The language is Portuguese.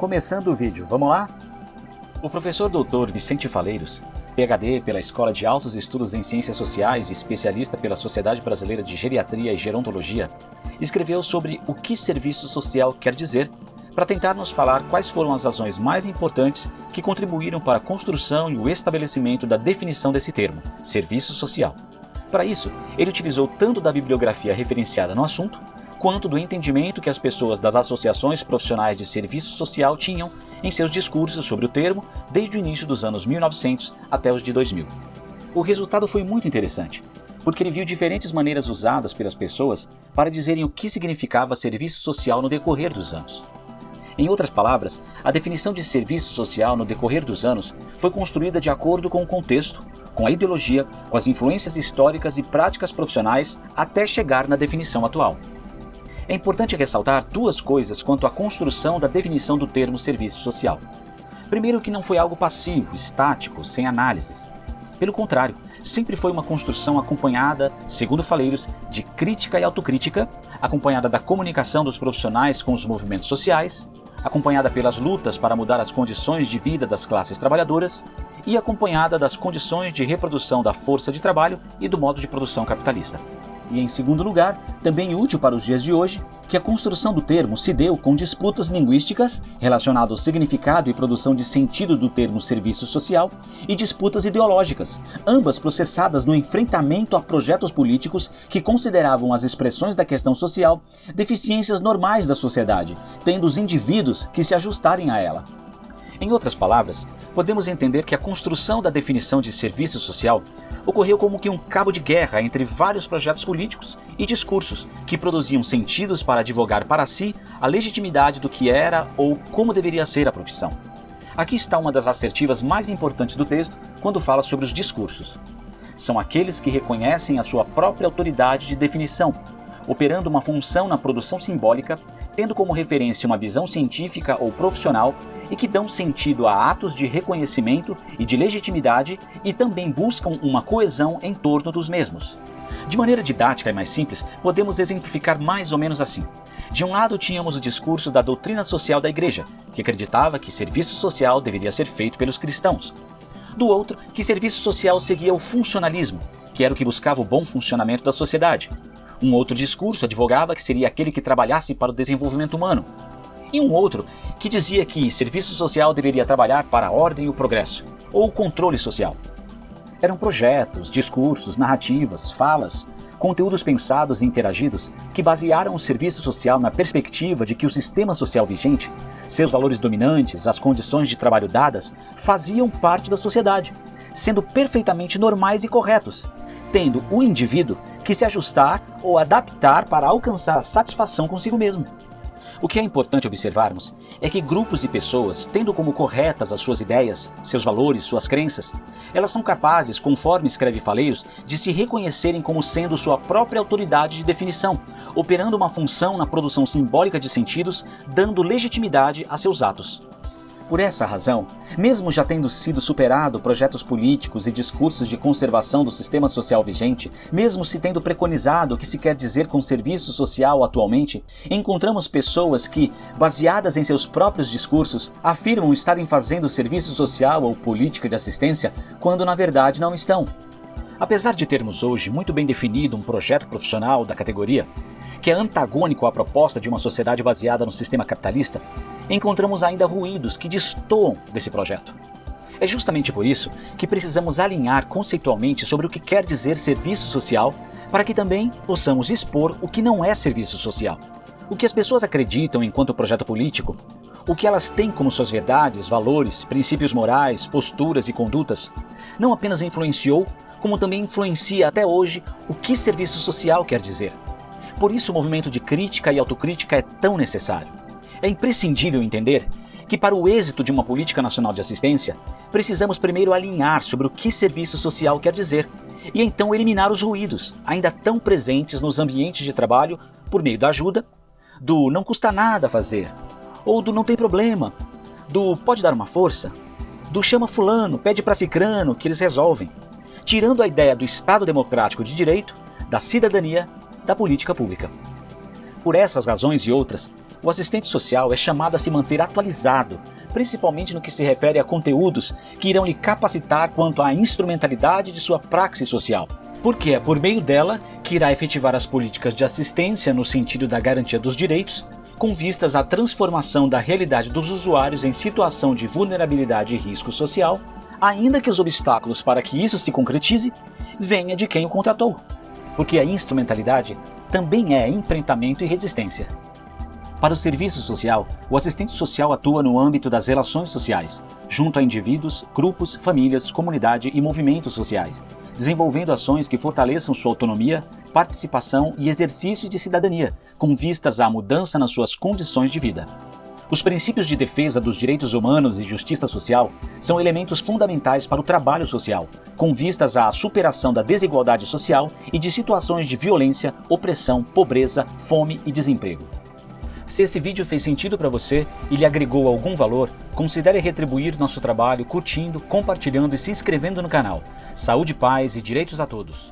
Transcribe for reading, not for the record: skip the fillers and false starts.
começando o vídeo, vamos lá? O professor Dr. Vicente Faleiros, PhD pela Escola de Altos Estudos em Ciências Sociais e especialista pela Sociedade Brasileira de Geriatria e Gerontologia, escreveu sobre o que serviço social quer dizer, para tentar nos falar quais foram as razões mais importantes que contribuíram para a construção e o estabelecimento da definição desse termo, serviço social. Para isso, ele utilizou tanto da bibliografia referenciada no assunto, quanto do entendimento que as pessoas das associações profissionais de serviço social tinham em seus discursos sobre o termo desde o início dos anos 1900 até os de 2000. O resultado foi muito interessante, porque ele viu diferentes maneiras usadas pelas pessoas para dizerem o que significava serviço social no decorrer dos anos. Em outras palavras, a definição de serviço social no decorrer dos anos foi construída de acordo com o contexto, com a ideologia, com as influências históricas e práticas profissionais até chegar na definição atual. É importante ressaltar duas coisas quanto à construção da definição do termo serviço social. Primeiro, que não foi algo passivo, estático, sem análises. Pelo contrário, sempre foi uma construção acompanhada, segundo Faleiros, de crítica e autocrítica, acompanhada da comunicação dos profissionais com os movimentos sociais, acompanhada pelas lutas para mudar as condições de vida das classes trabalhadoras e acompanhada das condições de reprodução da força de trabalho e do modo de produção capitalista. E em segundo lugar, também útil para os dias de hoje, que a construção do termo se deu com disputas linguísticas relacionadas ao significado e produção de sentido do termo serviço social e disputas ideológicas, ambas processadas no enfrentamento a projetos políticos que consideravam as expressões da questão social deficiências normais da sociedade, tendo os indivíduos que se ajustarem a ela. Em outras palavras, podemos entender que a construção da definição de serviço social ocorreu como que um cabo de guerra entre vários projetos políticos e discursos que produziam sentidos para advogar para si a legitimidade do que era ou como deveria ser a profissão. Aqui está uma das assertivas mais importantes do texto quando fala sobre os discursos. São aqueles que reconhecem a sua própria autoridade de definição, operando uma função na produção simbólica, tendo como referência uma visão científica ou profissional e que dão sentido a atos de reconhecimento e de legitimidade e também buscam uma coesão em torno dos mesmos. De maneira didática e mais simples, podemos exemplificar mais ou menos assim. De um lado tínhamos o discurso da doutrina social da Igreja, que acreditava que serviço social deveria ser feito pelos cristãos. Do outro, que serviço social seguia o funcionalismo, que era o que buscava o bom funcionamento da sociedade. Um outro discurso advogava que seria aquele que trabalhasse para o desenvolvimento humano. E um outro que dizia que serviço social deveria trabalhar para a ordem e o progresso, ou o controle social. Eram projetos, discursos, narrativas, falas, conteúdos pensados e interagidos que basearam o serviço social na perspectiva de que o sistema social vigente, seus valores dominantes, as condições de trabalho dadas, faziam parte da sociedade, sendo perfeitamente normais e corretos, tendo o indivíduo que se ajustar ou adaptar para alcançar a satisfação consigo mesmo. O que é importante observarmos é que grupos de pessoas, tendo como corretas as suas ideias, seus valores, suas crenças, elas são capazes, conforme escreve Faleiros, de se reconhecerem como sendo sua própria autoridade de definição, operando uma função na produção simbólica de sentidos, dando legitimidade a seus atos. Por essa razão, mesmo já tendo sido superado projetos políticos e discursos de conservação do sistema social vigente, mesmo se tendo preconizado o que se quer dizer com serviço social atualmente, encontramos pessoas que, baseadas em seus próprios discursos, afirmam estarem fazendo serviço social ou política de assistência, quando na verdade não estão. Apesar de termos hoje muito bem definido um projeto profissional da categoria, que é antagônico à proposta de uma sociedade baseada no sistema capitalista, encontramos ainda ruídos que destoam desse projeto. É justamente por isso que precisamos alinhar conceitualmente sobre o que quer dizer serviço social, para que também possamos expor o que não é serviço social. O que as pessoas acreditam enquanto projeto político, o que elas têm como suas verdades, valores, princípios morais, posturas e condutas, não apenas influenciou, como também influencia até hoje o que serviço social quer dizer. Por isso o movimento de crítica e autocrítica é tão necessário. É imprescindível entender que para o êxito de uma política nacional de assistência, precisamos primeiro alinhar sobre o que serviço social quer dizer e então eliminar os ruídos, ainda tão presentes nos ambientes de trabalho por meio da ajuda, do não custa nada fazer, ou do não tem problema, do pode dar uma força, do chama fulano, pede para cicrano que eles resolvem, tirando a ideia do Estado democrático de direito, da cidadania, da política pública. Por essas razões e outras, O assistente social é chamado a se manter atualizado, principalmente no que se refere a conteúdos que irão lhe capacitar quanto à instrumentalidade de sua praxis social, porque é por meio dela que irá efetivar as políticas de assistência no sentido da garantia dos direitos, com vistas à transformação da realidade dos usuários em situação de vulnerabilidade e risco social, ainda que os obstáculos para que isso se concretize venha de quem o contratou, porque a instrumentalidade também é enfrentamento e resistência. Para o serviço social, o assistente social atua no âmbito das relações sociais, junto a indivíduos, grupos, famílias, comunidade e movimentos sociais, desenvolvendo ações que fortaleçam sua autonomia, participação e exercício de cidadania, com vistas à mudança nas suas condições de vida. Os princípios de defesa dos direitos humanos e justiça social são elementos fundamentais para o trabalho social, com vistas à superação da desigualdade social e de situações de violência, opressão, pobreza, fome e desemprego. Se esse vídeo fez sentido para você e lhe agregou algum valor, considere retribuir nosso trabalho curtindo, compartilhando e se inscrevendo no canal. Saúde, paz e direitos a todos!